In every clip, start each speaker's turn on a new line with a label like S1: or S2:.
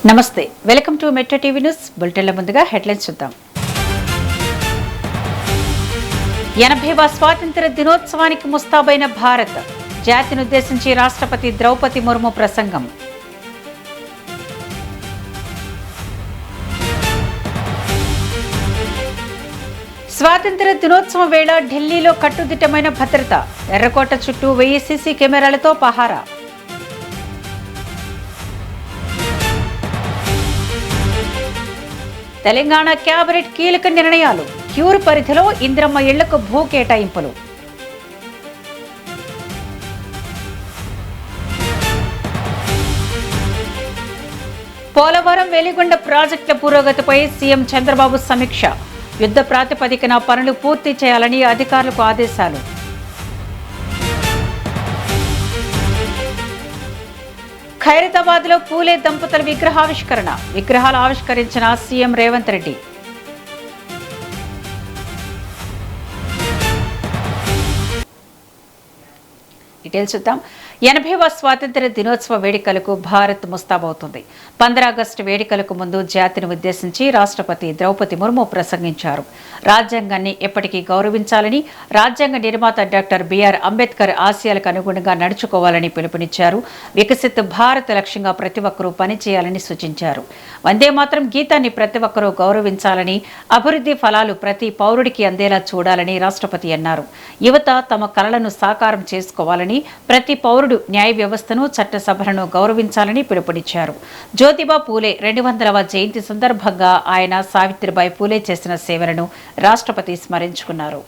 S1: నమస్తే welcome to metro TV news బులెటిన్ల ముందుగా హెడ్లైన్స్ చూద్దాం 80వ స్వాతంత్ర్య దినోత్సవానికి ముస్తాబైన భారత్ జాతిని ఉద్దేశించి రాష్ట్రపతి ద్రౌపది ముర్ము ప్రసంగం స్వాతంత్ర్య దినోత్సవం వేళ ఢిల్లీలో కట్టుదిట్టమైన భద్రత ఎర్రకోట చుట్టూ 1000 సీసీ కెమెరాలతో పహారా తెలంగాణ క్యాబినెట్ కీలక నిర్ణయాలు క్యూర్ పరిధిలో ఇందిరమ్మ ఇళ్లకు భూ కేటాయింపులు పోలవరం వెలిగొండ ప్రాజెక్టుల పురోగతిపై సీఎం చంద్రబాబు సమీక్ష యుద్ధ ప్రాతిపదికన పనులు పూర్తి చేయాలని అధికారులకు ఆదేశాలు ఖైరతాబాద్ లో పూలే దంపతుల విగ్రహాలు ఆవిష్కరించిన సీఎం రేవంత్ రెడ్డి డీటెయిల్స్ చూద్దాం 80వ స్వాతంత్ర్య దినోత్సవ వేడుకలకు భారత్ ముస్తాబవుతుంది 15 ఆగస్టు వేడుకలకు ముందు జాతిని ఉద్దేశించి రాష్ట్రపతి ద్రౌపది ముర్ము ప్రసంగించారు రాజ్యాంగాన్ని ఎప్పటికీ గౌరవించాలని రాజ్యాంగ నిర్మాత డాక్టర్ బిఆర్ అంబేద్కర్ ఆశయాలకు అనుగుణంగా నడుచుకోవాలని పిలుపునిచ్చారు వికసిత్ భారత్ లక్ష్యంగా ప్రతి ఒక్కరూ పనిచేయాలని సూచించారు వందే మాతరం గీతాన్ని ప్రతి ఒక్కరూ గౌరవించాలని అభివృద్ధి ఫలాలు ప్రతి పౌరుడికి అందేలా చూడాలని రాష్ట్రపతి అన్నారు యువత తమ కలలను సాకారం చేసుకోవాలని ప్రతి పౌరుడు న్యాయ వ్యవస్థను చట్టసభలను గౌరవించాలని పిలుపునిచ్చారు జ్యోతిబా పూలే 200వ జయంతి సందర్భంగా ఆయన సావిత్రిబాయి పూలే చేసిన సేవలను రాష్ట్రపతి స్మరించుకున్నారు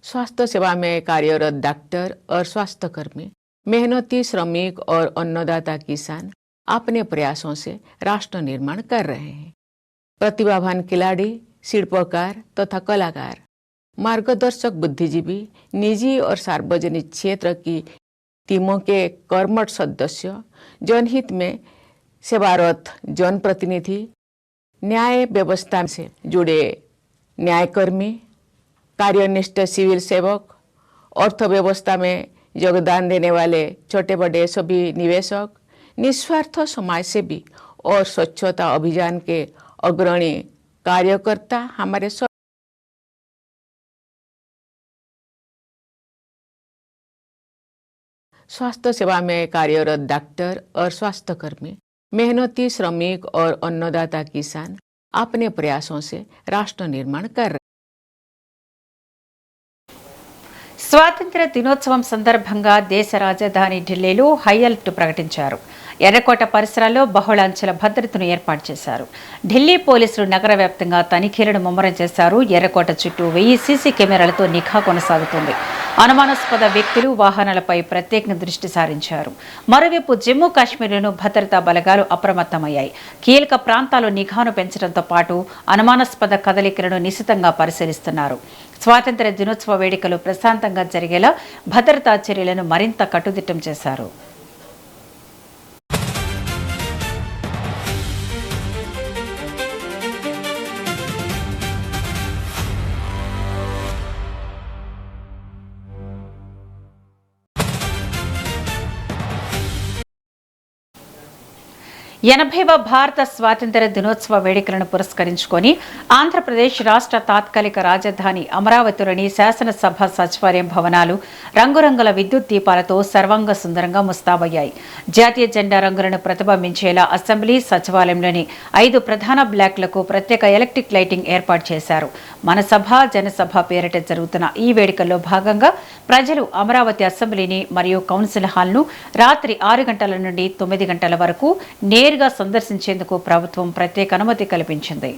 S2: स्वास्थ्य सेवा में कार्यरत डॉक्टर और स्वास्थ्यकर्मी मेहनती श्रमिक और अन्नदाता किसान अपने प्रयासों से राष्ट्र निर्माण कर रहे हैं प्रतिभावान खिलाड़ी शिल्पकार तथा कलाकार मार्गदर्शक बुद्धिजीवी निजी और सार्वजनिक क्षेत्र की टीमों के कर्मठ सदस्य जनहित में सेवारत जनप्रतिनिधि न्याय व्यवस्था से जुड़े न्यायकर्मी कार्यनिष्ठ सिविल सेवक अर्थव्यवस्था में योगदान देने वाले छोटे बड़े सभी निवेशक निस्वार्थ समाजसेवी और स्वच्छता अभियान के अग्रणी कार्यकर्ता हमारे स्वास्थ्य सेवा में कार्यरत डॉक्टर और स्वास्थ्यकर्मी मेहनती श्रमिक और अन्नदाता किसान अपने प्रयासों से राष्ट्र निर्माण कर रहे हैं
S1: స్వాతంత్ర్య దినోత్సవం సందర్భంగా దేశ రాజధాని ఢిల్లీలో హై అలర్ట్ ప్రకటించారు ఎర్రకోట పరిసరాల్లో బహుళ అంచెల భద్రతను ఏర్పాటు చేశారు ఢిల్లీ పోలీసులు నగర వ్యాప్తంగా తనిఖీలను ముమ్మరం చేశారు ఎర్రకోట చుట్టూ 1000 సీసీ కెమెరాలతో నిఘా కొనసాగుతుంది అనుమానాస్పద వ్యక్తులు వాహనాలపై ప్రత్యేక దృష్టి సారించారు మరోవైపు జమ్మూ కాశ్మీర్లోనూ భద్రతా బలగాలు అప్రమత్తమయ్యాయి కీలక ప్రాంతాల్లో నిఘాను పెంచడంతో పాటు అనుమానాస్పద కదలికలను నిశితంగా పరిశీలిస్తున్నారు స్వాతంత్ర్య దినోత్సవ వేడుకలు ప్రశాంతంగా జరిగేలా భద్రతా చర్యలను మరింత కట్టుదిట్టం చేశారు ఎనభైవ భారత స్వాతంత్ర్య దినోత్సవ వేడుకలను పురస్కరించుకొని ఆంధ్రప్రదేశ్ రాష్ట్ర తాత్కాలిక రాజధాని అమరావతిలోని శాసనసభ సచివాలయం భవనాలు రంగురంగుల విద్యుత్ దీపాలతో సర్వాంగ సుందరంగా ముస్తాబయ్యాయి జాతీయ జెండా రంగులను ప్రతిబింబించేలా అసెంబ్లీ సచివాలయంలోని 5 ప్రధాన బ్లాక్లకు ప్రత్యేక ఎలక్ట్రిక్ లైటింగ్ ఏర్పాటు చేశారు మన సభ జనసభ పేరిట జరుగుతున్న ఈ వేడుకల్లో భాగంగా ప్రజలు అమరావతి అసెంబ్లీని మరియు కౌన్సిల్ హాల్ను రాత్రి 6 గంటల నుండి 9 గంటల వరకు నేరుగా సందర్శించేందుకు ప్రభుత్వం ప్రత్యేక అనుమతి కల్పించింది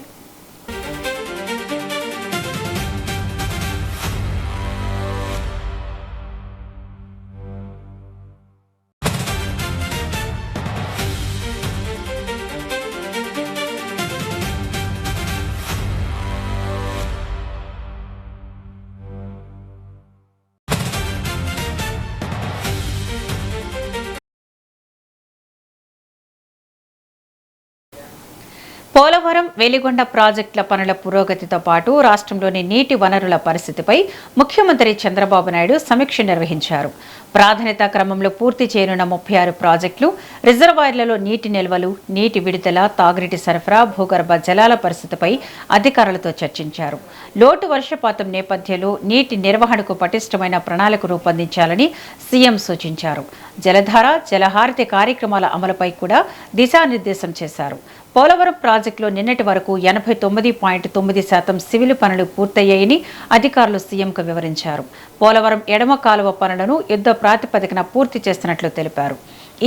S1: పోలవరం వెలిగొండ ప్రాజెక్టుల పనుల పురోగతితో పాటు రాష్ట్రంలోని నీటి వనరుల పరిస్థితిపై ముఖ్యమంత్రి చంద్రబాబు నాయుడు సమీక్ష నిర్వహించారు. ప్రాధాన్యతా క్రమంలో పూర్తి చేయనున్న 36 ప్రాజెక్టులు, రిజర్వాయర్లలో నీటి నిల్వలు, నీటి విడుదల, తాగునీటి సరఫరా, భూగర్భ జలాల పరిస్థితిపై అధికారులతో చర్చించారు. లోటు వర్షపాతం నేపథ్యంలో నీటి నిర్వహణకు పటిష్టమైన ప్రణాళిక రూపొందించాలని సీఎం సూచించారు. జలధార, జలహారతి కార్యక్రమాల అమలుపై కూడా దిశానిర్దేశం చేశారు. పోలవరం ప్రాజెక్టులో నిన్నటి వరకు 89.9% సివిల్ పనులు పూర్తయ్యాయని అధికారులు సీఎంకు వివరించారు. పోలవరం ఎడమ కాలువ పనులను యుద్ధ ప్రాతిపదికన పూర్తి చేస్తున్నట్లు తెలిపారు.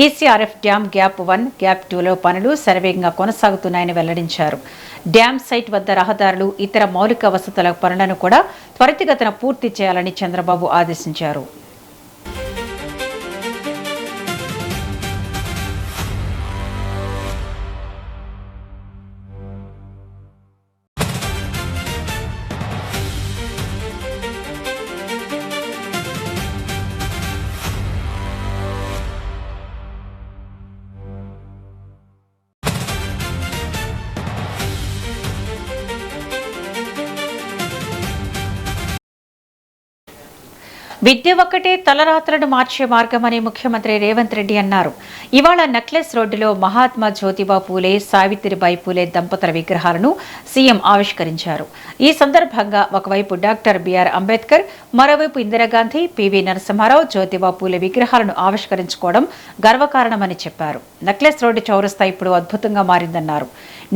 S1: ఈసీఆర్ఎఫ్ డ్యాం గ్యాప్ 1, గ్యాప్ 2లో పనులు శరవేగంగా కొనసాగుతున్నాయని వెల్లడించారు. డ్యాం సైట్ వద్ద రహదారులు, ఇతర మౌలిక వసతుల పనులను కూడా త్వరితగతిన పూర్తి చేయాలని చంద్రబాబు ఆదేశించారు. విద్య ఒక్కటే తలరాత్రను మార్చే మార్గమని ముఖ్యమంత్రి రేవంత్ రెడ్డి అన్నారు. ఇవాళ నెక్లెస్ రోడ్డులో మహాత్మా జ్యోతిబా పూలే, సావిత్రిబాయి పూలే దంపతుల విగ్రహాలను సీఎం ఆవిష్కరించారు. ఈ సందర్భంగా ఒకవైపు డాక్టర్ బిఆర్ అంబేద్కర్, మరోవైపు ఇందిరాగాంధీ, పివి నరసింహారావు, జ్యోతిబా పూలే విగ్రహాలను ఆవిష్కరించుకోవడం గర్వకారణమని చెప్పారు. నెక్లెస్ రోడ్డు చౌరస్తా ఇప్పుడు అద్భుతంగా మారిందన్నారు.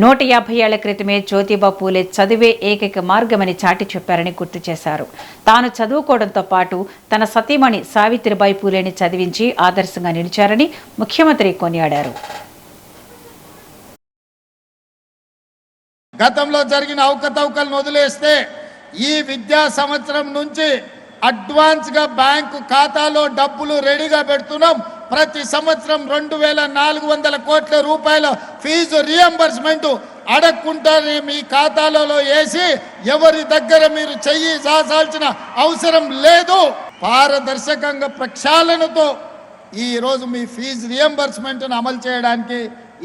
S1: 150 ఏళ్ల క్రితమే జ్యోతిబా పూలే చదివే ఏకైక మార్గమని చాటి చెప్పారని గుర్తు చేశారు. తాను చదువుకోవడంతో పాటు తన సతీమణి సావిత్రిబాయి పూలేని చదివించి ఆదర్శంగా నిలిచారని ముఖ్యమంత్రి కొనియాడారు.
S3: గతంలో జరిగిన అవకతవకలను వదిలేస్తే ఈ విద్యా సంవత్సరం నుంచి అడ్వాన్స్ గా బ్యాంకు ఖాతాలో డబ్బులు రెడీగా పెడుతున్నాం. ప్రతి సంవత్సరం 2400 కోట్ల రూపాయల ఫీజు రియంబర్స్మెంట్ అడగకుండానే మీ ఖాతాలలో వేసి ఎవరి దగ్గర మీరు చెయ్యి సాల్సిన అవసరం లేదు. పారదర్శకంగా ప్రక్షాళనతో ఈ రోజు మీ ఫీజు రియంబర్స్మెంట్ అమలు చేయడానికి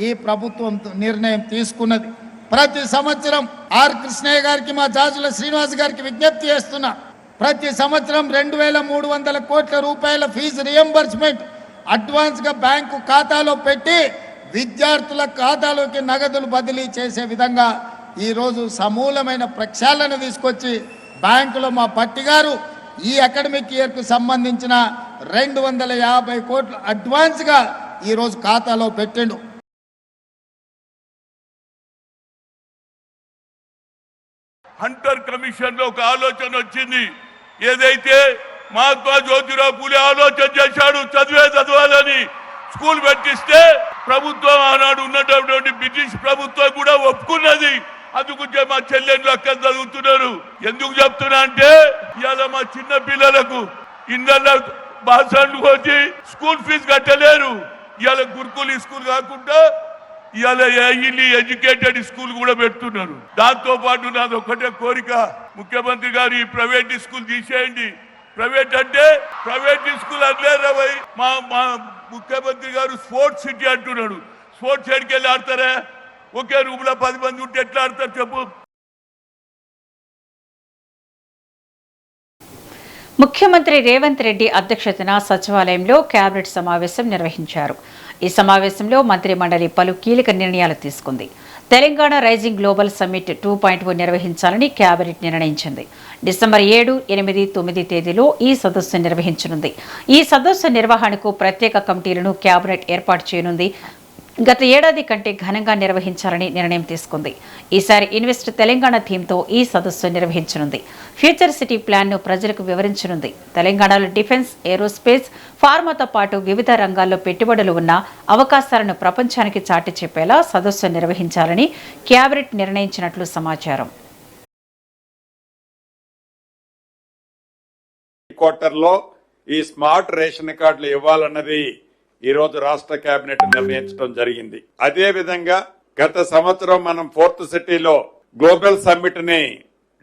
S3: ఈ ప్రభుత్వం నిర్ణయం తీసుకున్నది. ప్రతి సంవత్సరం ఆర్ కృష్ణయ్య గారికి, మా జాజుల శ్రీనివాస్ గారికి విజ్ఞప్తి చేస్తున్నా, ప్రతి సంవత్సరం 2300 కోట్ల రూపాయల ఫీజు రియంబర్స్మెంట్ అడ్వాన్స్ గా బ్యాంకు ఖాతాలో పెట్టి విద్యార్థుల ఖాతాలోకి నగదులు బదిలీ చేసే విధంగా ఈ రోజు సమూలమైన ప్రక్షాళన తీసుకొచ్చి బ్యాంకులో మా పట్టి గారు ఈ అకాడమిక్ ఇయర్ కు సంబంధించిన 250 కోట్లు అడ్వాన్స్ గా ఈ రోజు ఖాతాలో పెట్టిండు.
S4: హంటర్ కమిషన్ లో ఒక ఆలోచన వచ్చింది. ఏదైతే మహాత్మా జ్యోతిరావు పూలే ఆలోచన చేశాడు చదవాలని స్కూల్ పెట్టిస్తే ప్రభుత్వం ఆనాడు ఉన్నటువంటి బ్రిటిష్ ప్రభుత్వం కూడా ఒప్పుకున్నది. అందుకు మా చెల్లెళ్ళు అక్కడ చదువుతున్నారు. ఎందుకు చెప్తున్నా అంటే ఇవాళ మా చిన్న పిల్లలకు ఇళ్ళ బాసన్లు వచ్చి స్కూల్ ఫీజు కట్టలేరు. ఇవాళ గురుకుల స్కూల్ కాకుండా ఇవాళ ఎడ్యుకేటెడ్ స్కూల్ కూడా పెడుతున్నారు. దాంతో పాటు నాది ఒకటే కోరిక, ముఖ్యమంత్రి గారు ఈ ప్రైవేట్ స్కూల్ తీసేయండి. ప్రైవేట్ అంటే ప్రైవేట్ స్కూల్ అనలేరు. మా ముఖ్యమంత్రి గారు స్పోర్ట్స్ సిటీ అంటున్నాడు. స్పోర్ట్స్ సిటీకి వెళ్ళి ఆడతారా? ఒకే రూమ్ లో 10 మంది ఉంటే ఎట్లా ఆడతారు చెప్పు?
S1: ముఖ్యమంత్రి రేవంత్ రెడ్డి అధ్యక్షతన సచివాలయంలో కేబినెట్ సమావేశం నిర్వహించారు. ఈ సమావేశంలో మంత్రి మండలి పలు కీలక నిర్ణయాలు తీసుకుంది. తెలంగాణ రైజింగ్ గ్లోబల్ సమ్మిట్ 2.0 నిర్వహించాలని కేబినెట్ నిర్ణయించింది. డిసెంబర్ 7, 8, 9 తేదీలో ఈ సదస్సు నిర్వహించనుంది. ఈ సదస్సు నిర్వహణకు ప్రత్యేక కమిటీలను కేబినెట్ ఏర్పాటు చేయనుంది. గత ఏడాది కంటే ఘనంగా నిర్వహించాలని నిర్ణయం తీసుకుంది. ఈసారి ఇన్వెస్ట్ తెలంగాణ థీమ్తో ఈ సదస్సు నిర్వహించనుంది. ఫ్యూచర్ సిటీ ప్లాన్ను ప్రజలకు వివరించనుంది. తెలంగాణలో డిఫెన్స్, ఏరోస్పేస్, ఫార్మాతో పాటు వివిధ రంగాల్లో పెట్టుబడులు ఉన్న అవకాశాలను ప్రపంచానికి చాటి చెప్పేలా సదస్సు నిర్వహించాలని కేబినెట్ నిర్ణయించినట్లు సమాచారం.
S5: క్వార్టర్లో ఈ స్మార్ట్ రేషన్ కార్డులు ఇవ్వాలన్నది ఈ రోజు రాష్ట్ర కేబినెట్ నిర్ణయించడం జరిగింది. అదే విధంగా గత సంవత్సరం మనం 4th సిటీలో గ్లోబల్ సమ్మిట్ ని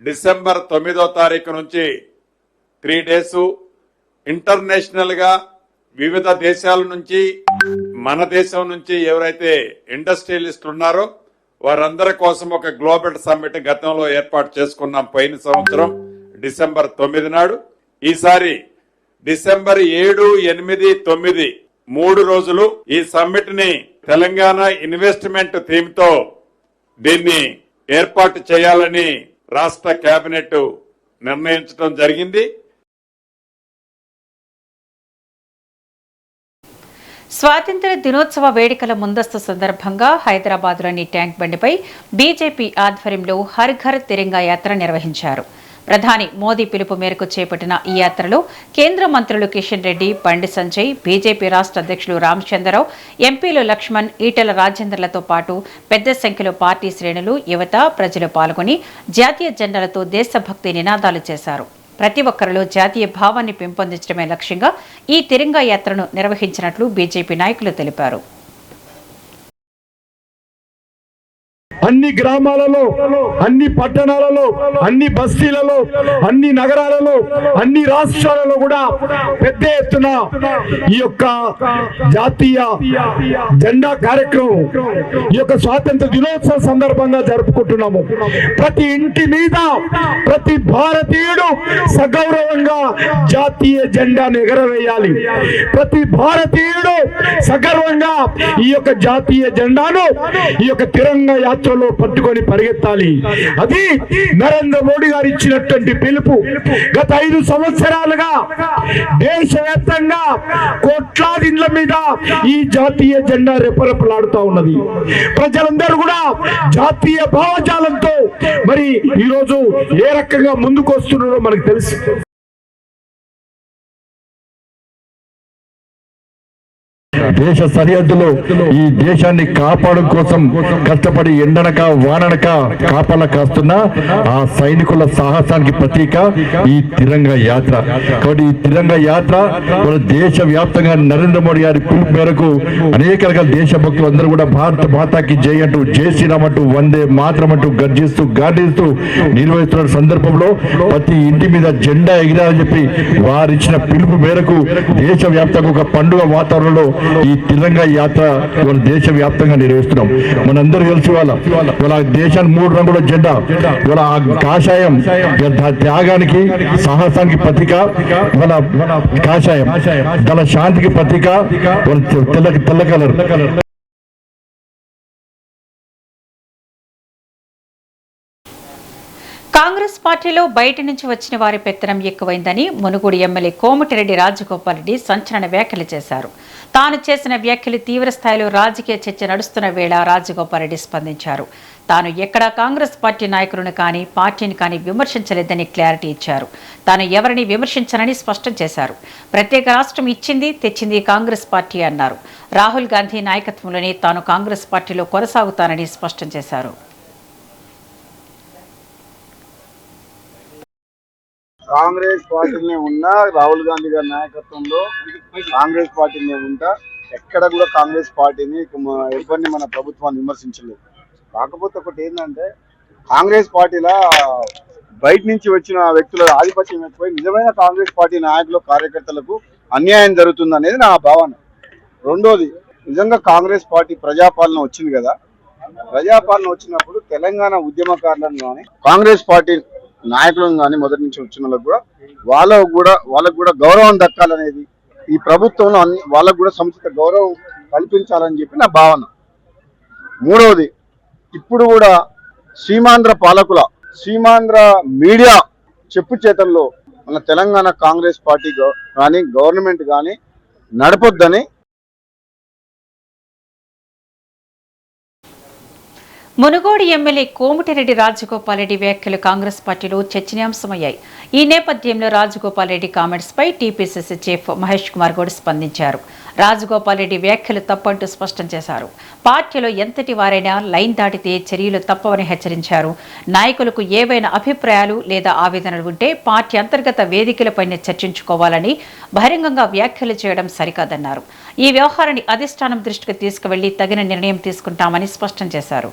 S5: డిసెంబర్ 9వ తారీఖు నుంచి 3 days ఇంటర్నేషనల్ గా వివిధ దేశాల నుంచి మన దేశం నుంచి ఎవరైతే ఇండస్ట్రియలిస్టులు ఉన్నారో వారందరి కోసం ఒక గ్లోబల్ సమ్మిట్ గతంలో ఏర్పాటు చేసుకున్నాం పోయిన సంవత్సరం డిసెంబర్ 9 నాడు. ఈసారి డిసెంబర్ 7, 8, 9 3 రోజులు ఈ సమ్మిట్ ని తెలంగాణ ఇన్వెస్ట్మెంట్ థీమ్ తో దీన్ని ఏర్పాటు చేయాలని రాష్ట్ర కేబినెట్ నిర్ణయించడం జరిగింది.
S1: స్వాతంత్ర్య దినోత్సవ వేడుకల ముందస్తు సందర్భంగా హైదరాబాద్లోని ట్యాంక్ బండిపై బీజేపీ ఆధ్వర్యంలో హర్ ఘర్ తిరంగా యాత్ర నిర్వహించారు. ప్రధాని మోదీ పిలుపు మేరకు చేపట్టిన ఈ యాత్రలో కేంద్ర మంత్రులు కిషన్ రెడ్డి, బండి సంజయ్, బీజేపీ రాష్ట్ర అధ్యక్షులు రామచంద్రరావు, ఎంపీలు లక్ష్మణ్, ఈటెల రాజేందర్లతో పాటు పెద్ద సంఖ్యలో పార్టీ శ్రేణులు, యువత, ప్రజలు పాల్గొని జాతీయ జెండాలతో దేశభక్తి నినాదాలు చేశారు. ప్రతి ఒక్కరిలో జాతీయ భావాన్ని పెంపొందించడమే లక్ష్యంగా ఈ తిరంగా యాత్రను నిర్వహించినట్లు బీజేపీ నాయకులు తెలిపారు.
S6: అన్ని గ్రామాలలో, అన్ని పట్టణాలలో, అన్ని బస్తీలలో, అన్ని నగరాలలో, అన్ని రాష్ట్రాలలో కూడా పెద్ద ఎత్తున ఈ యొక్క జాతీయ జెండా కార్యక్రమం ఈ యొక్క స్వాతంత్ర దినోత్సవ సందర్భంగా జరుపుకుంటున్నాము. ప్రతి ఇంటి మీద ప్రతి భారతీయుడు సగౌరవంగా జాతీయ జెండాను ఎగరవేయాలి. ప్రతి భారతీయుడు సగర్వంగా ఈ యొక్క జాతీయ జెండాను ఈ యొక్క తిరంగా యాత్ర పట్టుకొని పరిగెత్తాలి. అది నరేంద్ర మోడీ గారు ఇచ్చినటువంటి పిలుపు. గత 5 సంవత్సరాలుగా దేశవ్యాప్తంగా కోట్లాది ఇండ్ల మీద ఈ జాతీయ జెండా రెపరెపలాడుతూ ఉన్నది. ప్రజలందరూ కూడా జాతీయ భావజాలంతో మరి ఈరోజు ఏ రకంగా ముందుకు వస్తున్నారో మనకు తెలుసు. దేశ సరిహద్దులో ఈ దేశాన్ని కాపాడు కోసం కష్టపడి ఎండనక వాననక కాపలా కాస్తున్న ఆ సైనికుల సాహసానికి ప్రతీక ఈ తిరంగా యాత్ర. కాబట్టి ఈ తిరంగా యాత్ర దేశ వ్యాప్తంగా నరేంద్ర మోడీ గారి పిలుపు మేరకు అనేక రకాల దేశభక్తులు అందరూ కూడా భారత మాతాకి జై అంటూ, జై శ్రీరామ్ అంటూ, వందే మాతరం అంటూ గర్జిస్తూ గార్డిస్తూ నిర్వహిస్తున్న సందర్భంలో ప్రతి ఇంటి మీద జెండా ఎగిరాలని చెప్పి వారిచ్చిన పిలుపు మేరకు దేశ వ్యాప్తంగా ఒక పండుగ వాతావరణంలో ఈ తిరంగా యాత్ర ఇవాళ దేశ వ్యాప్తంగా నిర్వహిస్తున్నాం. మనందరూ కలిసి ఇవాళ దేశానికి 3 రంగుల జెండా, ఇవాళ ఆ కాషాయం త్యాగానికి సాహసానికి ప్రతీక, ఇవాళ కాషాయం గల శాంతికి ప్రతీక, తెల్ల కలర్.
S1: కాంగ్రెస్ పార్టీలో బయట నుంచి వచ్చిన వారి పెత్తనం ఎక్కువైందని మునుగోడు ఎమ్మెల్యే కోమటిరెడ్డి రాజగోపాల్ రెడ్డి సంచలన వ్యాఖ్యలు చేశారు. తాను చేసిన వ్యాఖ్యలు తీవ్ర స్థాయిలో రాజకీయ చర్చ నడుస్తున్న వేళ రాజగోపాల్ రెడ్డి స్పందించారు. తాను ఎక్కడా కాంగ్రెస్ పార్టీ నాయకులను కానీ పార్టీని కానీ విమర్శించలేదని క్లారిటీ ఇచ్చారు. తాను ఎవరిని విమర్శించనని స్పష్టం చేశారు. ప్రత్యేక రాష్ట్రం ఇచ్చింది తెచ్చింది కాంగ్రెస్ పార్టీ అన్నారు. రాహుల్ గాంధీ నాయకత్వంలోనే తాను కాంగ్రెస్ పార్టీలో కొనసాగుతానని స్పష్టం చేశారు.
S7: కాంగ్రెస్ పార్టీనే ఉన్నా, రాహుల్ గాంధీ గారి నాయకత్వంలో కాంగ్రెస్ పార్టీనే ఉంటా. ఎక్కడ కూడా కాంగ్రెస్ పార్టీని ఎవరిని మన ప్రభుత్వాన్ని విమర్శించలేదు. కాకపోతే ఒకటి ఏంటంటే కాంగ్రెస్ పార్టీలో బయట నుంచి వచ్చిన వ్యక్తుల ఆధిపత్యం ఎక్కువై నిజమైన కాంగ్రెస్ పార్టీ నాయకులు, కార్యకర్తలకు అన్యాయం జరుగుతుంది అనేది నా భావన. రెండోది, నిజంగా కాంగ్రెస్ పార్టీ ప్రజాపాలన వచ్చింది కదా, ప్రజాపాలన వచ్చినప్పుడు తెలంగాణ ఉద్యమకారులను కానీ కాంగ్రెస్ పార్టీ నాయకులను కానీ మొదటి నుంచి వచ్చిన వాళ్ళకు కూడా గౌరవం దక్కాలనేది ఈ ప్రభుత్వంలో వాళ్ళకు కూడా సముచిత గౌరవం కల్పించాలని చెప్పి నా భావన. మూడవది, ఇప్పుడు కూడా సీమాంధ్ర మీడియా చెప్పు చేతల్లో మన తెలంగాణ కాంగ్రెస్ పార్టీ కానీ గవర్నమెంట్ కానీ నడపొద్దని.
S1: మునుగోడు ఎమ్మెల్యే కోమటిరెడ్డి రాజగోపాల్ రెడ్డి వ్యాఖ్యలు కాంగ్రెస్ పార్టీలో చర్చనీయాంశమయ్యాయి. ఈ నేపథ్యంలో రాజగోపాల్ రెడ్డి కామెంట్స్ పై టీపీసీసీ చీఫ్ మహేష్ కుమార్ గౌడ్ స్పందించారు. రాజగోపాల్ రెడ్డి వ్యాఖ్యలు తప్పంటూ స్పష్టం చేశారు. పార్టీలో ఎంతటి వారైనా లైన్ దాటితే చర్యలు తప్పవని హెచ్చరించారు. నాయకులకు ఏవైనా అభిప్రాయాలు లేదా ఆవేదనలు ఉంటే పార్టీ అంతర్గత వేదికలపైనే చర్చించుకోవాలని, బహిరంగంగా వ్యాఖ్యలు చేయడం సరికాదన్నారు. ఈ వ్యవహారాన్ని అధిష్టానం దృష్టికి తీసుకువెళ్లి తగిన నిర్ణయం తీసుకుంటామని స్పష్టం చేశారు.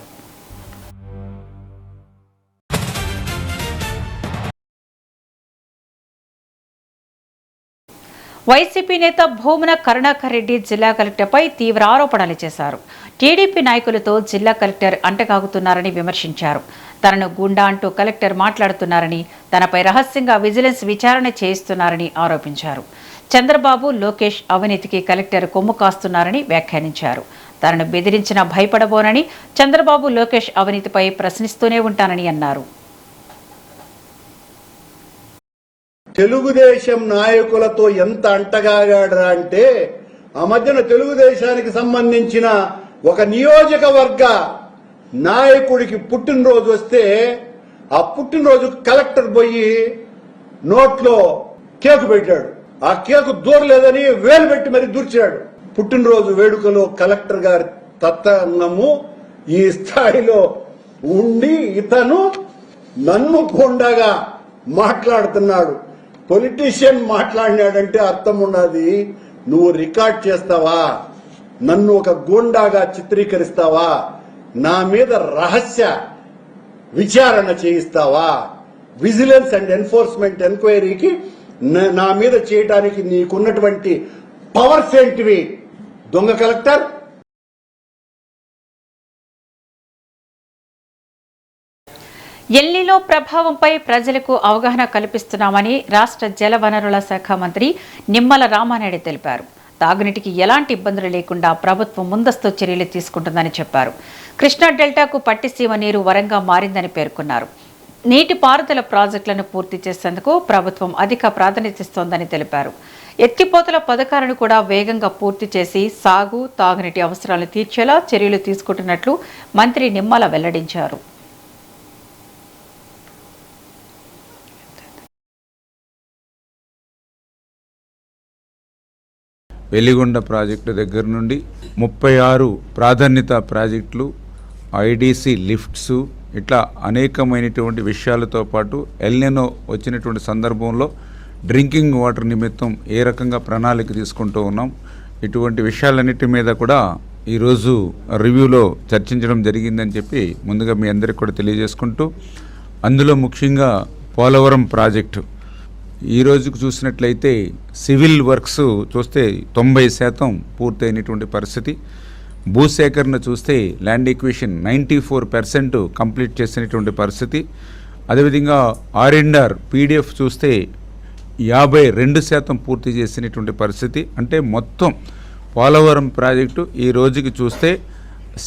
S1: వైసీపీ నేత భూమన కరుణాకర్ రెడ్డి జిల్లా కలెక్టర్పై తీవ్ర ఆరోపణలు చేశారు. టీడీపీ నాయకులతో జిల్లా కలెక్టర్ అంటగాగుతున్నారని విమర్శించారు. తనను గుండా అంటూ కలెక్టర్ మాట్లాడుతున్నారని, తనపై రహస్యంగా విజిలెన్స్ విచారణ చేయిస్తున్నారని ఆరోపించారు. చంద్రబాబు, లోకేష్ అవినీతికి కలెక్టర్ కొమ్ము కాస్తున్నారని వ్యాఖ్యానించారు. తనను బెదిరించినా భయపడబోనని, చంద్రబాబు, లోకేష్ అవినీతిపై ప్రశ్నిస్తూనే ఉంటానని అన్నారు.
S8: తెలుగుదేశం నాయకులతో ఎంత అంటగాగాడరా అంటే, ఆ మధ్యన తెలుగుదేశానికి సంబంధించిన ఒక నియోజకవర్గ నాయకుడికి పుట్టినరోజు వస్తే ఆ పుట్టినరోజు కలెక్టర్ పోయి నోట్లో కేకు పెట్టాడు. ఆ కేకు దూరలేదని వేలు పెట్టి మరి దూర్చాడు. పుట్టినరోజు వేడుకలో కలెక్టర్ గారి తత్వము ఈ స్థాయిలో ఉండి ఇతను నన్ను గుండాగా మాట్లాడుతున్నాడు. పొలిటీషియన్ మాట్లాడినాడంటే అర్థం ఉన్నది, నువ్వు రికార్డ్ చేస్తావా, నన్ను ఒక గూండాగా చిత్రీకరిస్తావా, నా మీద రహస్య విచారణ చేయిస్తావా, విజిలెన్స్ అండ్ ఎన్ఫోర్స్మెంట్ ఎంక్వైరీకి నా మీద చేయడానికి నీకున్నటువంటి పవర్స్ ఏంటివి దొంగ కలెక్టర్?
S1: ఎల్నినో ప్రభావంపై ప్రజలకు అవగాహన కల్పిస్తున్నామని రాష్ట్ర జలవనరుల శాఖ మంత్రి నిమ్మల రామానాయుడు తెలిపారు. తాగునీటికి ఎలాంటి ఇబ్బందులు లేకుండా ప్రభుత్వం ముందస్తు చర్యలు తీసుకుంటుందని చెప్పారు. కృష్ణా డెల్టాకు పట్టిసీమ నీరు వరంగా మారిందని పేర్కొన్నారు. నీటిపారుదల ప్రాజెక్టులను పూర్తి చేసేందుకు ప్రభుత్వం అధిక ప్రాధాన్యతనిస్తోందని తెలిపారు. ఎత్తిపోతల పథకాలను కూడా వేగంగా పూర్తి చేసి సాగు, తాగునీటి అవసరాలను తీర్చేలా చర్యలు తీసుకుంటున్నట్లు మంత్రి నిమ్మల వెల్లడించారు.
S9: వెలిగొండ ప్రాజెక్టు దగ్గర నుండి 36 ప్రాధాన్యత ప్రాజెక్టులు, ఐడీసీ లిఫ్ట్స్, ఇట్లా అనేకమైనటువంటి విషయాలతో పాటు ఎల్నినో వచ్చినటువంటి సందర్భంలో డ్రింకింగ్ వాటర్ నిమిత్తం ఏ రకంగా ప్రణాళిక తీసుకుంటూ ఉన్నాం, ఇటువంటి విషయాలన్నిటి మీద కూడా ఈరోజు రివ్యూలో చర్చించడం జరిగిందని చెప్పి ముందుగా మీ అందరికీ కూడా తెలియజేసుకుంటూ, అందులో ముఖ్యంగా పోలవరం ప్రాజెక్టు ఈ రోజుకు చూసినట్లయితే సివిల్ వర్క్స్ చూస్తే 90% పూర్తయినటువంటి పరిస్థితి. భూసేకరణ చూస్తే ల్యాండ్ ఎక్విషన్ 94% కంప్లీట్ చేసినటువంటి పరిస్థితి. అదేవిధంగా R&R పీడిఎఫ్ చూస్తే 52% పూర్తి చేసినటువంటి పరిస్థితి. అంటే మొత్తం పోలవరం ప్రాజెక్టు ఈ రోజుకి చూస్తే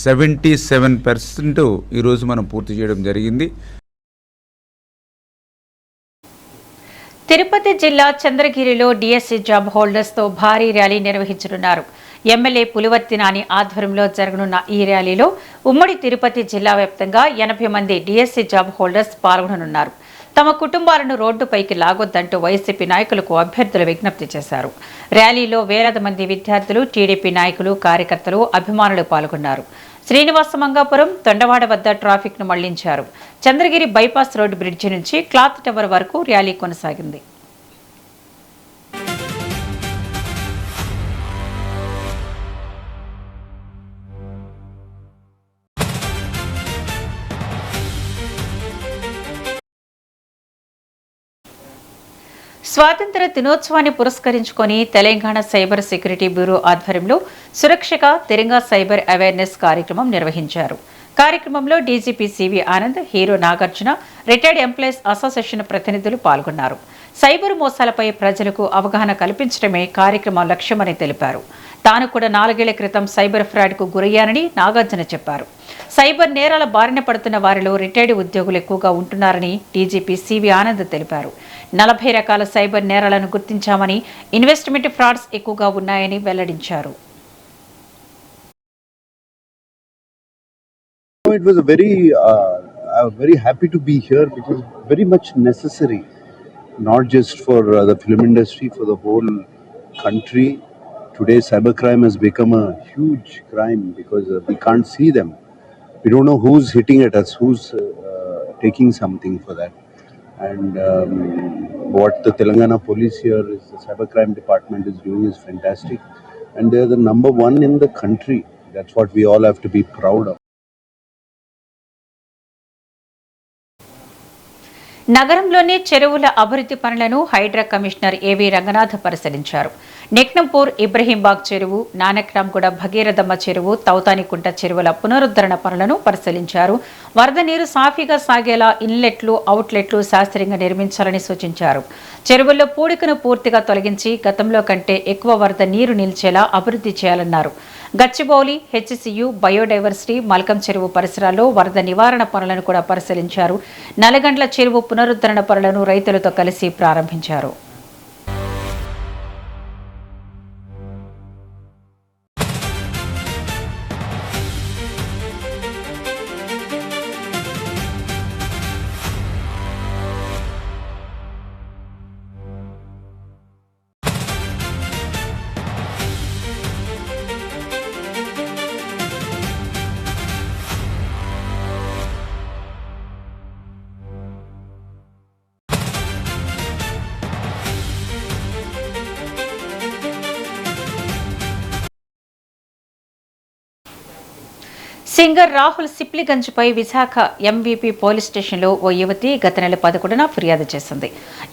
S9: 77% ఈరోజు మనం పూర్తి చేయడం జరిగింది.
S1: తిరుపతి జిల్లా చంద్రగిరిలో డిఎస్సి జాబ్ హోల్డర్స్తో భారీ ర్యాలీ నిర్వహించనున్నారు. ఎమ్మెల్యే పులివర్తి నాని ఆధ్వర్యంలో జరగనున్న ఈ ర్యాలీలో ఉమ్మడి తిరుపతి జిల్లా వ్యాప్తంగా 80 మంది డిఎస్సి జాబ్ హోల్డర్స్ పాల్గొననున్నారు. తమ కుటుంబాలను రోడ్డుపైకి లాగొద్దంటూ వైసీపీ నాయకులకు అభ్యర్థులు విజ్ఞప్తి చేశారు. ర్యాలీలో వేలాది మంది విద్యార్థులు, టీడీపీ నాయకులు, కార్యకర్తలు, అభిమానులు పాల్గొన్నారు. శ్రీనివాస మంగాపురం, తొండవాడ వద్ద ట్రాఫిక్ను మళ్లించారు. చంద్రగిరి బైపాస్ రోడ్డు బ్రిడ్జి నుంచి క్లాత్ టవర్ వరకు ర్యాలీ కొనసాగింది. స్వాతంత్ర దినోత్సవాన్ని పురస్కరించుకొని తెలంగాణ సైబర్ సెక్యూరిటీ బ్యూరో ఆధ్వర్యంలో సురక్షగా తిరంగా సైబర్ అవేర్నెస్ కార్యక్రమం నిర్వహించారు. కార్యక్రమంలో DGP CV Anand, hero Nagarjuna, retired employees association ప్రతినిధులు పాల్గొన్నారు. సైబర్ మోసాలపై ప్రజలకు అవగాహన కల్పించడమే కార్యక్రమం లక్ష్యమని తెలిపారు. తాను కూడా 4 ఏళ్ల క్రితం సైబర్ ఫ్రాడ్కు గురయ్యానని నాగార్జున చెప్పారు. సైబర్ నేరాల బారిన పడుతున్న వారిలో రిటైర్డ్ ఉద్యోగులు ఎక్కువగా ఉంటున్నారని డీజీపీ సివి ఆనంద్ తెలిపారు. 40 రకాల సైబర్ నేరాలను గుర్తించామని, ఇన్వెస్ట్మెంట్ ఫ్రాడ్స్ ఎక్కువగా ఉన్నాయని వెల్లడించారు.
S10: It was very happy to be here because very much necessary, not just for the film industry, for the whole country. Today cybercrime has become a huge crime because we can't see them. We don't know who's hitting at us, who's taking something for that. And what the Telangana police here is, the cybercrime department is doing is fantastic. And they're the number 1 in the country. That's what we all have to be proud of.
S1: నగరంలోని చెరువుల అభివృద్ధి పనులను Hydraa commissioner ఏవి రంగనాథ్ పరిశీలించారు. నెక్నంపూర్ ఇబ్రహీంబాగ్ చెరువు, నానక్రామ్గూడ భగీరథమ్మ చెరువు, తౌతానికుంట చెరువుల పునరుద్ధరణ పనులను పరిశీలించారు. వరద నీరు సాఫీగా సాగేలా ఇన్లెట్లు, అవుట్లెట్లు శాస్త్రీయంగా నిర్మించాలని సూచించారు. చెరువుల్లో పూడికను పూర్తిగా తొలగించి గతంలో కంటే ఎక్కువ వరద నీరు నిలిచేలా అభివృద్ధి చేయాలన్నారు. గచ్చిబౌలి, హెచ్సియు, బయోడైవర్సిటీ, మల్కం చెరువు పరిసరాల్లో వరద నివారణ పనులను కూడా పరిశీలించారు. నల్లగండ్ల చెరువు పునరుద్ధరణ పనులను రైతులతో కలిసి ప్రారంభించారు. సింగర్ రాహుల్ సిప్లిగంజ్పై విశాఖ ఎంవీపీ పోలీస్ స్టేషన్లో ఓ యువతి గత నెల 11న ఫిర్యాదు చేసింది.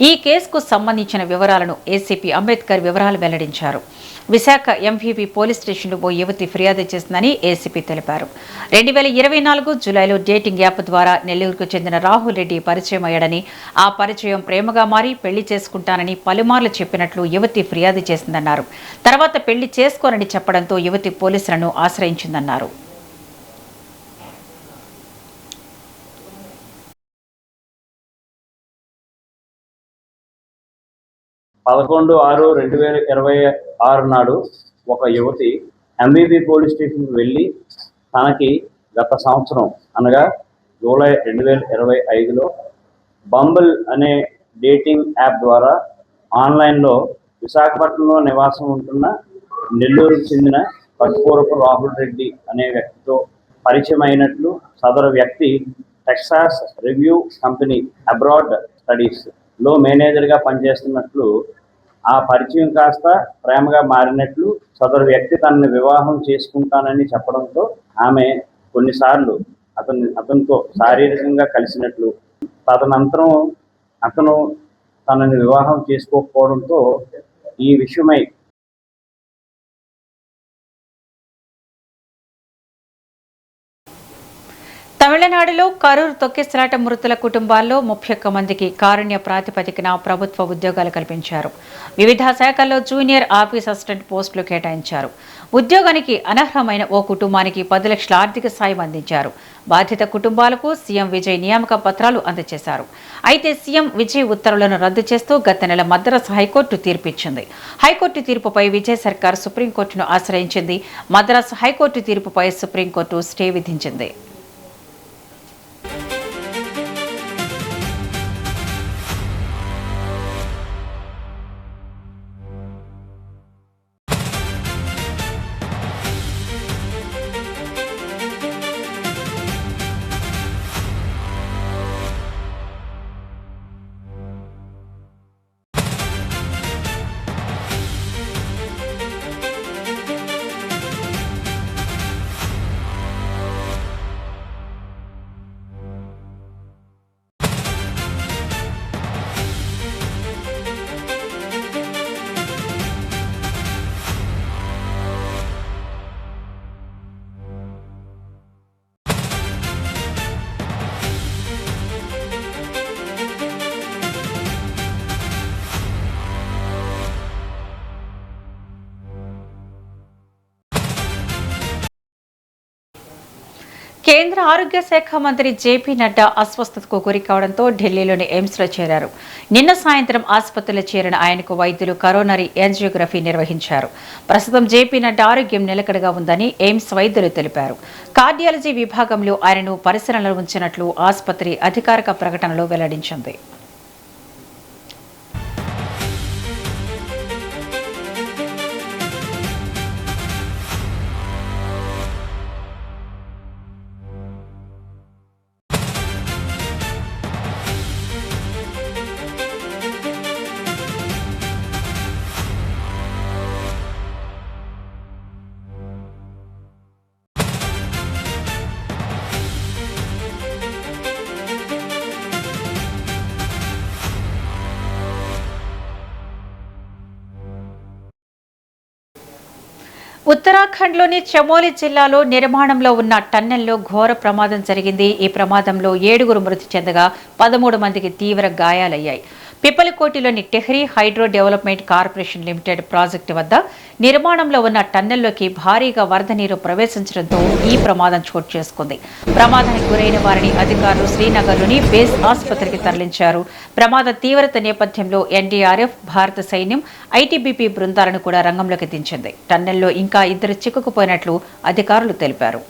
S1: ఈ కేసుకు సంబంధించిన వివరాలను ఏసీపీ అంబేద్కర్ వివరాలు వెల్లడించారు. విశాఖ ఎంవీపీ పోలీస్ స్టేషన్లో ఓ యువతి ఫిర్యాదు చేసిందని ఏసీపీ తెలిపారు. 2024 జూలైలో డేటింగ్ యాప్ ద్వారా నెల్లూరుకు చెందిన రాహుల్ రెడ్డి పరిచయం అయ్యాడని, ఆ పరిచయం ప్రేమగా మారి పెళ్లి చేసుకుంటానని పలుమార్లు చెప్పినట్లు యువతి ఫిర్యాదు చేసిందన్నారు. తర్వాత పెళ్లి చేసుకోనని చెప్పడంతో యువతి పోలీసులను ఆశ్రయించిందన్నారు.
S11: 11/6/2026 నాడు ఒక యువతి ఎంబీబీ పోలీస్ స్టేషన్కి వెళ్ళి తనకి గత సంవత్సరం అనగా జూలై 2025లో బంబుల్ అనే డేటింగ్ యాప్ ద్వారా ఆన్లైన్లో విశాఖపట్నంలో నివాసం ఉంటున్న నెల్లూరుకు చెందిన కట్టుకూరపు రాహుల్ రెడ్డి అనే వ్యక్తితో పరిచయం అయినట్లు, సదరు వ్యక్తి టెక్సాస్ రివ్యూ కంపెనీ అబ్రాడ్ స్టడీస్లో మేనేజర్గా పనిచేస్తున్నట్లు, ఆ పరిచయం కాస్త ప్రేమగా మారినట్లు, సదరు వ్యక్తి తనని వివాహం చేసుకుంటానని చెప్పడంతో ఆమె కొన్నిసార్లు అతనితో శారీరకంగా కలిసినట్లు, తదనంతరం అతను తనని వివాహం చేసుకోకపోవడంతో ఈ విషయమై
S1: తమిళనాడులో కరూరు తొక్కిసలాట మృతుల కుటుంబాల్లో 31 మందికి కారుణ్య ప్రాతిపదికన ప్రభుత్వ ఉద్యోగాలు కల్పించారు. వివిధ శాఖల్లో జూనియర్ ఆఫీస్ అసిస్టెంట్ పోస్టులు కేటాయించారు. ఉద్యోగానికి అనర్హమైన ఓ కుటుంబానికి 10 లక్షల ఆర్థిక సాయం అందించారు. బాధిత కుటుంబాలకు సీఎం విజయ్ నియామక పత్రాలు అందజేశారు. అయితే సీఎం విజయ్ ఉత్తర్వులను రద్దు చేస్తూ గత నెల మద్రాసు హైకోర్టు తీర్పిచ్చింది. హైకోర్టు తీర్పుపై విజయ్ సర్కార్ సుప్రీంకోర్టును ఆశ్రయించింది. మద్రాసు హైకోర్టు తీర్పుపై సుప్రీంకోర్టు స్టే విధించింది. కేంద్ర ఆరోగ్య శాఖ మంత్రి జేపీ నడ్డా అస్వస్థతకు గురి కావడంతో ఢిల్లీలోని ఎయిమ్స్లో చేరారు. నిన్న సాయంత్రం ఆసుపత్రిలో చేరిన ఆయనకు వైద్యులు కరోనరీ యాంజియోగ్రఫీ నిర్వహించారు. ప్రస్తుతం జేపీ నడ్డా ఆరోగ్యం నిలకడగా ఉందని ఎయిమ్స్ వైద్యులు తెలిపారు. కార్డియాలజీ విభాగంలో ఆయనను పరిశీలనలో ఉంచినట్లు ఆసుపత్రి అధికారిక ప్రకటనలో వెల్లడించింది. ఉత్తరాఖండ్లోని చమోలి జిల్లాలో నిర్మాణంలో ఉన్న టన్నెల్లో ఘోర ప్రమాదం జరిగింది. ఈ ప్రమాదంలో 7 మృతి చెందగా 13 మందికి తీవ్ర గాయాలయ్యాయి. పిప్పలకోటిలోని Tehri hydro development corporation limited project వద్ద నిర్మాణంలో ఉన్న టన్నెల్లోకి భారీగా వరద నీరు ప్రవేశించడంతో ఈ ప్రమాదం చోటు చేసుకుంది. ప్రమాదానికి గురైన వారిని అధికారులు శ్రీనగర్లోని బేస్ ఆసుపత్రికి తరలించారు. ప్రమాద తీవ్రత నేపథ్యంలో ఎన్డీఆర్ఎఫ్, భారత సైన్యం, ఐటీబీపీ బృందాలను కూడా రంగంలోకి దించింది. టన్నెల్లో ఇంకా 2 చిక్కుకుపోయినట్లు అధికారులు తెలిపారు.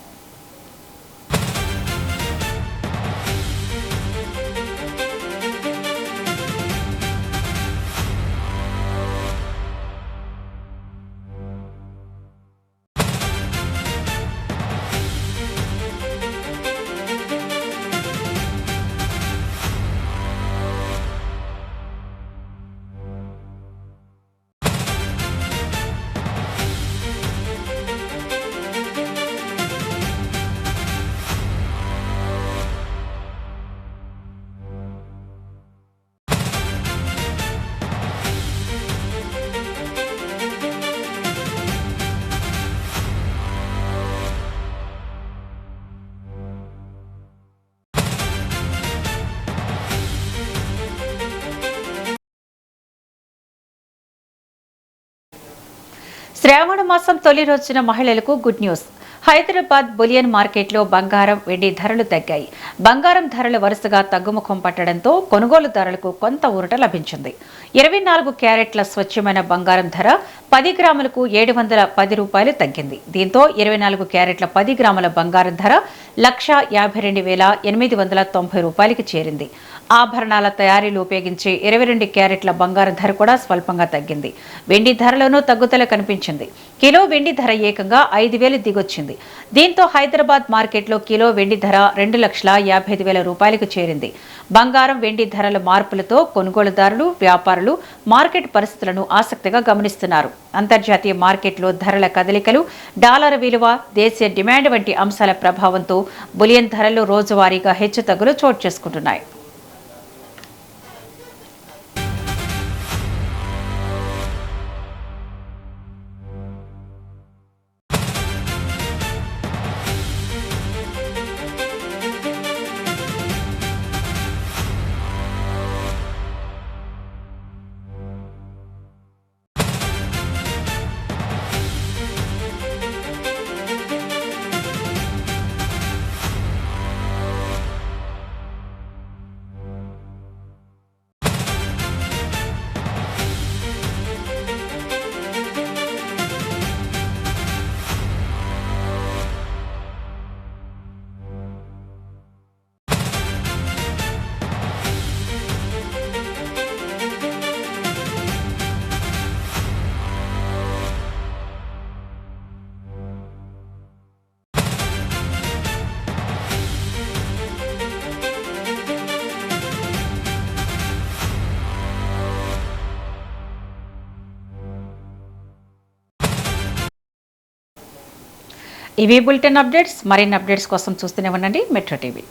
S1: శ్రావణ మాసం తొలి రోజున మహిళలకు గుడ్ న్యూస్. హైదరాబాద్ బులియన్ మార్కెట్లో బంగారం, వెండి ధరలు తగ్గాయి. బంగారం ధరలు వరుసగా తగ్గుముఖం పట్టడంతో కొనుగోలుదారులకు కొంత ఊరట లభించింది. 24 క్యారెట్ల స్వచ్ఛమైన బంగారం ధర 10 గ్రాములకు 710 రూపాయలు తగ్గింది. దీంతో 24 క్యారెట్ల 10 గ్రాముల బంగారం ధర 1,52,890 రూపాయలకి చేరింది. ఆభరణాల తయారీలో ఉపయోగించే 22 క్యారెట్ల బంగారం ధర కూడా స్వల్పంగా తగ్గింది. వెండి ధరలోనూ తగ్గుదల కనిపించింది. కిలో వెండి ధర ఏకంగా 5,000 దిగొచ్చింది. దీంతో హైదరాబాద్ మార్కెట్లో కిలో వెండి ధర 2,55,000 రూపాయలకు చేరింది. బంగారం, వెండి ధరల మార్పులతో కొనుగోలుదారులు, వ్యాపారులు మార్కెట్ పరిస్థితులను ఆసక్తిగా గమనిస్తున్నారు. అంతర్జాతీయ మార్కెట్లో ధరల కదలికలు, డాలర్ విలువ, దేశీయ డిమాండ్ వంటి అంశాల ప్రభావంతో బులియన్ ధరలు రోజువారీగా హెచ్చుతగ్గులు చోటు చేసుకుంటున్నాయి. ఇవి బులెటిన్ అప్డేట్స్. మరిన్ని అప్డేట్స్ కోసం చూస్తూనే ఉండండి మెట్రో టీవీ.